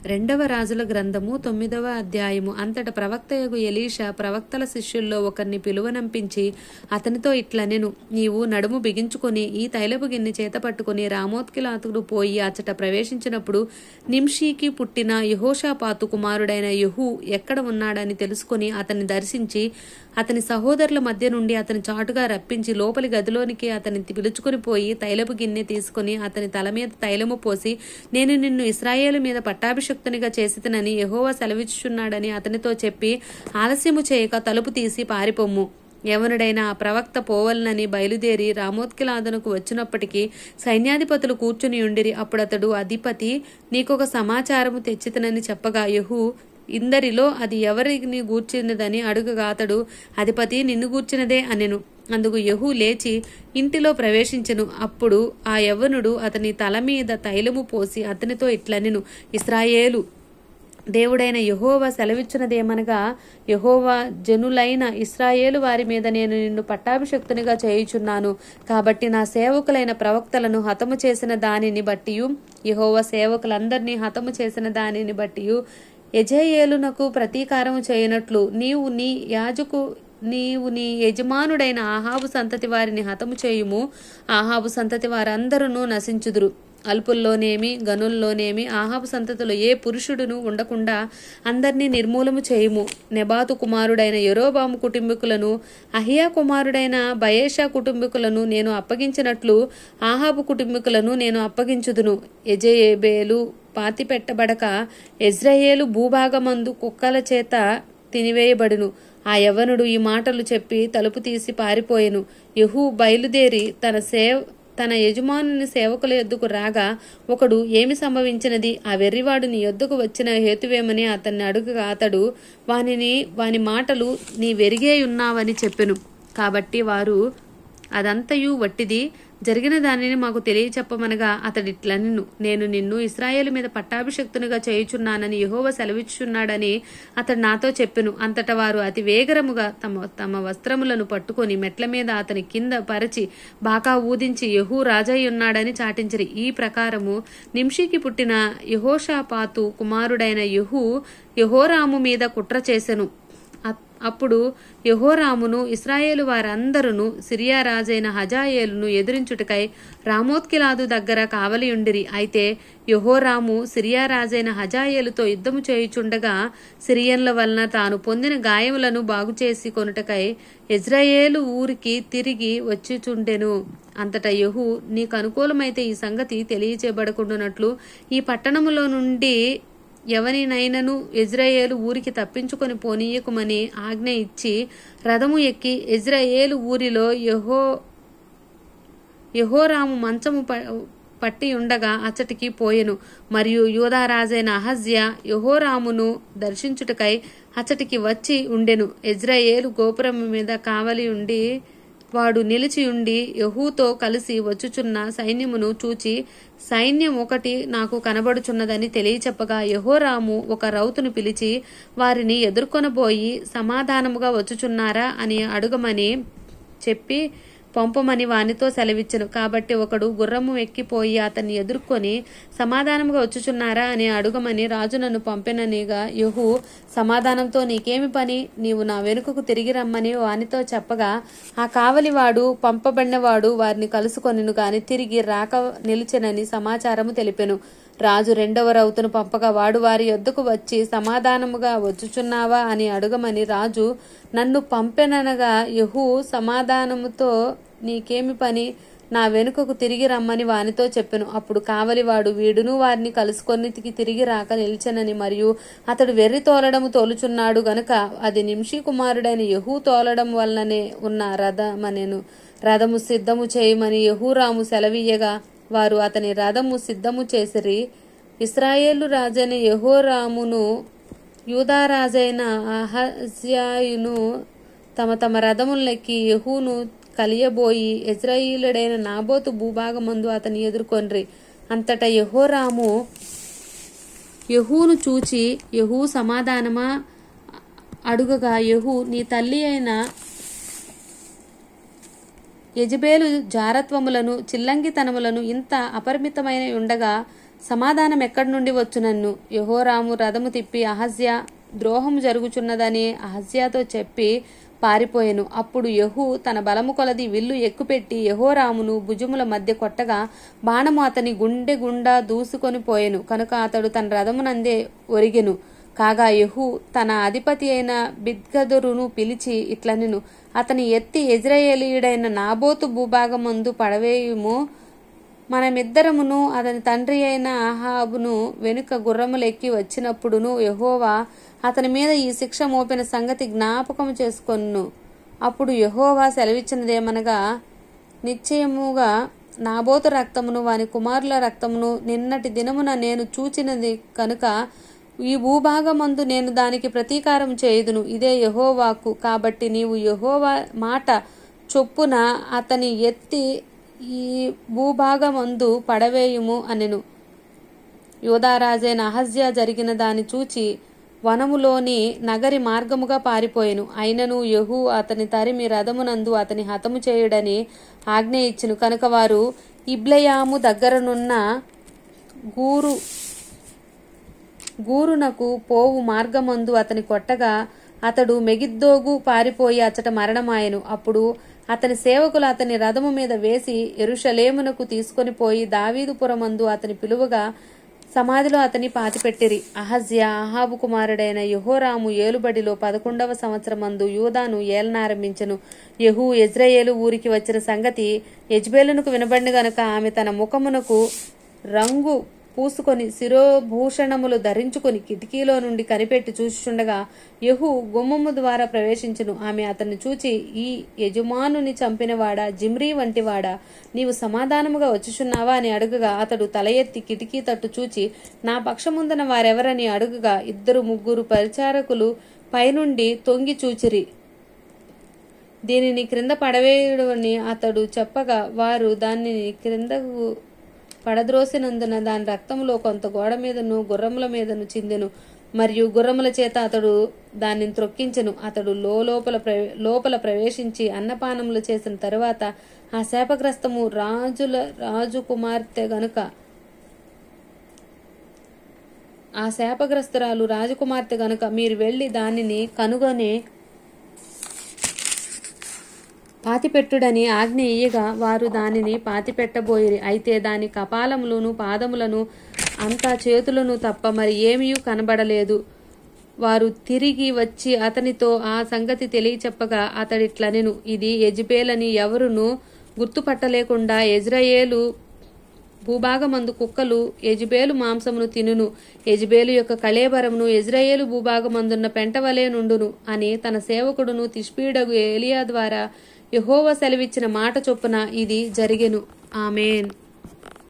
రెండవ రాజుల గ్రంథము 9వ అధ్యాయము. అంతట ప్రవక్తయగు ఎలీషా ప్రవక్తల శిష్యుల్లో ఒకరిని పిలువనంపించి అతనితో ఇట్లనెను, నీవు నడుము బిగించుకొని ఈ తైలపు గిన్నె చేత పట్టుకుని రామోత్కిలాతుడు పోయి అచట ప్రవేశించినప్పుడు నింషీకి పుట్టిన యెహోషాపాతు కుమారుడైన యెహూ ఎక్కడ ఉన్నాడని తెలుసుకుని అతన్ని దర్శించి అతని సహోదరుల మధ్య నుండి అతని చాటుగా రప్పించి లోపలి గదిలోనికి అతని పిలుచుకుని పోయి తైలపు గిన్నె తీసుకుని అతని తల మీద తైలము పోసి, నేను నిన్ను ఇశ్రాయేలు మీద పట్టాభిషిక్తునిగా చేసితినని యెహోవా సెలవిచ్చుచున్నాడని అతనితో చెప్పి, ఆలస్యము చేయక తలుపు తీసి పారిపొమ్ము. ఎవనుడైనా ఆ ప్రవక్త పోవలనని బయలుదేరి రామోత్కిలాదునకు వచ్చినప్పటికీ సైన్యాధిపతులు కూర్చుని ఉండిరి. అప్పుడతడు, అధిపతి, నీకొక సమాచారము తెచ్చితనని చెప్పగా యెహూ, ఇందరిలో అది ఎవరిని గూర్చినదని అడుగగా అతడు, అధిపతి, నిన్ను గూర్చినదే అనెను. అందుకు యెహూ లేచి ఇంటిలో ప్రవేశించెను. అప్పుడు ఆ యవ్వనుడు అతని తల మీద తైలము పోసి అతనితో ఇట్లనెను, ఇశ్రాయేలు దేవుడైన యెహోవా సెలవిచ్చినదేమనగా, యెహోవా జనులైన ఇశ్రాయేలు వారి మీద నేను నిన్ను పట్టాభిషిక్తునిగా చేయుచున్నాను. కాబట్టి నా సేవకులైన ప్రవక్తలను హతము చేసిన దానిని బట్టియు యెహోవా సేవకులందరినీ హతము చేసిన దానిని బట్టియు యెజెయేలునకు ప్రతీకారము చేయనట్లు నీవు నీ యజమానుడైన ఆహాబు సంతతి వారిని హతము చేయుము. ఆహాబు సంతతి వారందరూ నశించుదురు. అల్పుల్లోనేమి గనుల్లోనేమి ఆహాబు సంతతిలో ఏ పురుషుడును ఉండకుండా అందరినీ నిర్మూలము చేయుము. నెబాతు కుమారుడైన యెరోబాము కుటుంబీకులను అహియా కుమారుడైన బయేషా కుటుంబీకులను నేను అప్పగించినట్లు ఆహాబు కుటుంబీకులను నేను అప్పగించుదును. యెజెయేలు పాతిపెట్టబడక యెజ్రెయేలు భూభాగమందు కుక్కల చేత తినివేయబడును. ఆ యవ్వనుడు ఈ మాటలు చెప్పి తలుపు తీసి పారిపోయెను. యెహూ బయలుదేరి తన యజమానుని సేవకుల యొద్దకు రాగా ఒకడు, ఏమి సంభవించినది? ఆ వెర్రివాడు నీ యొద్దకు వచ్చిన హేతువేమని అతన్ని అడుగగా అతడు వాని మాటలు నీ వెరిగేయున్నావని చెప్పెను. కాబట్టి వారు, అదంతయు వట్టిది, జరిగిన దానిని మాకు తెలియచెప్పమనగా అతడిట్లనెను, నేను నిన్ను ఇశ్రాయేలు మీద పట్టాభిషిక్తునిగా చేయుచున్నానని యెహోవా సెలవిచ్చుచున్నాడని అతడు నాతో చెప్పెను. అంతటా వారు అతి వేగరముగా తమ వస్త్రములను పట్టుకొని మెట్ల మీద అతని కింద పరిచి బాకా ఊదించి యెహూ రాజయ్యున్నాడని చాటించిరి. ఈ ప్రకారము నింషీకి పుట్టిన యెహోషాపాతు కుమారుడైన యెహూ యెహోరాము మీద కుట్ర చేసెను. అప్పుడు యెహోరామును ఇశ్రాయేలు వారందరూ సిరియా రాజైన హజాయేలును ఎదిరించుటకై రామోత్కిలాదు దగ్గర కావలియుండిరి. అయితే యెహోరాము సిరియా రాజైన హజాయేలుతో యుద్ధము చేయుచుండగా సిరియన్ల వలన తాను పొందిన గాయములను బాగుచేసి కొనుటకై యెజ్రెయేలు ఊరికి తిరిగి వచ్చిచుండెను. అంతటా యెహూ, నీకు అనుకూలమైతే ఈ సంగతి తెలియచేయబడకుండానట్లు ఈ పట్టణములో నుండి ఎవనినైనను యెజ్రెయేలు ఊరికి తప్పించుకొని పోనీయకుమని ఆజ్ఞ ఇచ్చి రథము ఎక్కి యెజ్రెయేలు ఊరిలో యెహోరాము మంచము పట్టి ఉండగా అచ్చటికి పోయెను. మరియు యూదారాజైన అహజ్యా యెహోరామును దర్శించుటకై అచ్చటికి వచ్చి ఉండెను. యెజ్రెయేలు గోపురము మీద కావలి ఉండి వాడు నిలిచి ఉండి యెహూతో కలిసి వచ్చుచున్న సైన్యమును చూచి, సైన్యం ఒకటి నాకు కనబడుచున్నదని తెలియచెప్పగా యెహోరాము ఒక రౌతును పిలిచి వారిని ఎదుర్కొనబోయి సమాధానముగా వచ్చుచున్నారా అని అడుగమని చెప్పి పంపమని వానితో సెలవిచ్చెను. కాబట్టి ఒకడు గుర్రము ఎక్కిపోయి అతన్ని ఎదుర్కొని సమాధానముగా వచ్చుచున్నారా అని అడుగమని రాజు నన్ను పంపెననిగా యెహూ, సమాధానంతో నీకేమి పని? నీవు నా వెనుకకు తిరిగి రమ్మని వానితో చెప్పగా ఆ కావలివాడు పంపబడినవాడు వారిని కలుసుకొనిను గాని తిరిగి రాక నిలిచెనని సమాచారము తెలిపెను. రాజు రెండవ రౌతును పంపగా వాడు వారి యొద్దకు వచ్చి సమాధానముగా వచ్చుచున్నావా అని అడుగమని రాజు నన్ను పంపెననగా యెహూ సమాధానముతో నీకేమి పని? నా వెనుకకు తిరిగి రమ్మని వానితో చెప్పెను. అప్పుడు కావలివాడు వీడును వారిని కలుసుకొనికి తిరిగి రాక నిలిచెనని మరియు అతడు వెర్రి తోలడము తోలుచున్నాడు గనుక అది నింషీ కుమారుడైన యెహూ తోలడం వలననే ఉన్న రథమనెను. రథము సిద్ధము చేయమని యెహోరాము సెలవీయగా వారు అతని రథము సిద్ధము చేసిరి. ఇశ్రాయేలు రాజైన యెహోరామును యూదారాజైన అహజ్యాయును తమ రథములెక్కి యెహూను కలియబోయి యెజ్రెయేలుడైన నాబోతు భూభాగమందు అతని ఎదుర్కొండ్రి. అంతటా యెహోరాము యెహూను చూచి, యెహూ సమాధానమా అడుగగా యెహూ, నీ తల్లి అయిన యెజెబెలు జారత్వములను చిల్లంగితనములను ఇంత అపరిమితమైన ఉండగా సమాధానం ఎక్కడి నుండి వచ్చునన్ను? యెహోరాము రథము తిప్పి అహజ్యా ద్రోహము జరుగుచున్నదని అహజ్యాతో చెప్పి పారిపోయెను. అప్పుడు యెహూ తన బలము కొలది విల్లు ఎక్కుపెట్టి యెహోరామును భుజముల మధ్య కొట్టగా బాణము అతని గుండె గుండా దూసుకొని పోయెను. కనుక అతడు తన రథమునందే ఒరిగెను. కాగా యెహూ తన అధిపతి అయిన బిద్కదురును పిలిచి ఇట్లనెను, అతని ఎత్తి యెజ్రెయేలీయుడైన నాబోతు భూభాగమందు పడవేయుము. మనమిద్దరమును అతని తండ్రి అయిన అహాబును వెనుక గుర్రములెక్కి వచ్చినప్పుడును యెహోవా అతని మీద ఈ శిక్ష మోపిన సంగతి జ్ఞాపకము చేసుకొను. అప్పుడు యెహోవా సెలవిచ్చినదేమనగా, నిశ్చయముగా నాబోతు రక్తమును వాని కుమారుల రక్తమును నిన్నటి దినమున నేను చూచినది కనుక ఈ భూభాగమందు నేను దానికి ప్రతీకారం చేయుదును. ఇదే యెహోవాకు. కాబట్టి నీవు యెహోవా మాట చొప్పున అతని ఎత్తి ఈ భూభాగమందు పడవేయుము అనెను. యూదారాజైన అహజ్యా జరిగిన దాన్ని చూచి వనములోని నగరి మార్గముగా పారిపోయెను. అయినను యెహూ అతని తరిమి రథమునందు అతని హతము చేయుడని ఆజ్ఞ ఇచ్చెను. కనుక వారు ఇబ్లెయాము దగ్గరనున్న గూరునకు పోవు మార్గమందు అతని కొట్టగా అతడు మెగిద్దోగు పారిపోయి అచ్చట మరణమాయెను. అప్పుడు అతని సేవకులు అతని రథము మీద వేసి యెరూషలేమునకు తీసుకొని పోయి దావీదుపురమందు అతని పిలువగా సమాధిలో అతని పాతిపెట్టిరి. అహజ్యా అహాబు కుమారుడైన యెహోరాము ఏలుబడిలో 11వ సంవత్సరమందు యూదాను ఏలనారంభించెను. యెహూ యెజ్రెయేలు ఊరికి వచ్చిన సంగతి యెజ్బేలునకు వినబడిన గనుక ఆమె తన ముఖమునకు రంగు పూసుకొని శిరోభూషణములు ధరించుకొని కిటికీలో నుండి కనిపెట్టి చూచుచుండగా యెహూ గుమ్మము ద్వారా ప్రవేశించును. ఆమె అతన్ని చూచి, ఈ యజమానుని చంపినవాడా, జిమ్రీ వంటివాడా, నీవు సమాధానముగా వచ్చుచున్నావా అని అడుగగా అతడు తల ఎత్తి కిటికీ తట్టు చూచి నా పక్షముందున వారెవరని అడుగగా 2-3 పరిచారకులు పైనుండి తొంగి చూచిరి. దీనిని క్రింద పడవేయుడని అతడు చెప్పగా వారు దానిని క్రిందకు పడద్రోసినందున దాని రక్తములో కొంత గోడ మీదను గుర్రముల మీదను చిందెను. మరియు గుర్రముల చేత అతడు దానిని త్రొక్కించెను. అతడు లోపల ప్రవేశించి అన్నపానములు చేసిన తరువాత ఆ శాపగ్రస్తము రాజు కుమార్తె గనుక ఆ శాపగ్రస్తురాలు రాజకుమార్తె గనుక మీరు వెళ్లి దానిని కనుగొని పాతిపెట్టుడని ఆజ్ఞ ఇయ్యగా వారు దానిని పాతిపెట్టబోయిరి. అయితే దాని కపాలములను పాదములను అంతా చేతులను తప్ప మరి ఏమీ కనబడలేదు. వారు తిరిగి వచ్చి అతనితో ఆ సంగతి తెలియచెప్పగా అతడిట్లనెను, ఇది యెజబేలని ఎవరును గుర్తుపట్టలేకుండా యెజ్రెయేలు భూభాగమందు కుక్కలు యెజబేలు మాంసమును తినును. యెజబేలు యొక్క కళేబరమును యెజ్రెయేలు భూభాగమందున్న పెంటవలే నుండును అని తన సేవకుడును తిష్బీయుడగు ఏలియా ద్వారా యెహోవా సెలవిచ్చిన మాట చొప్పున ఇది జరిగెను. ఆమేన్.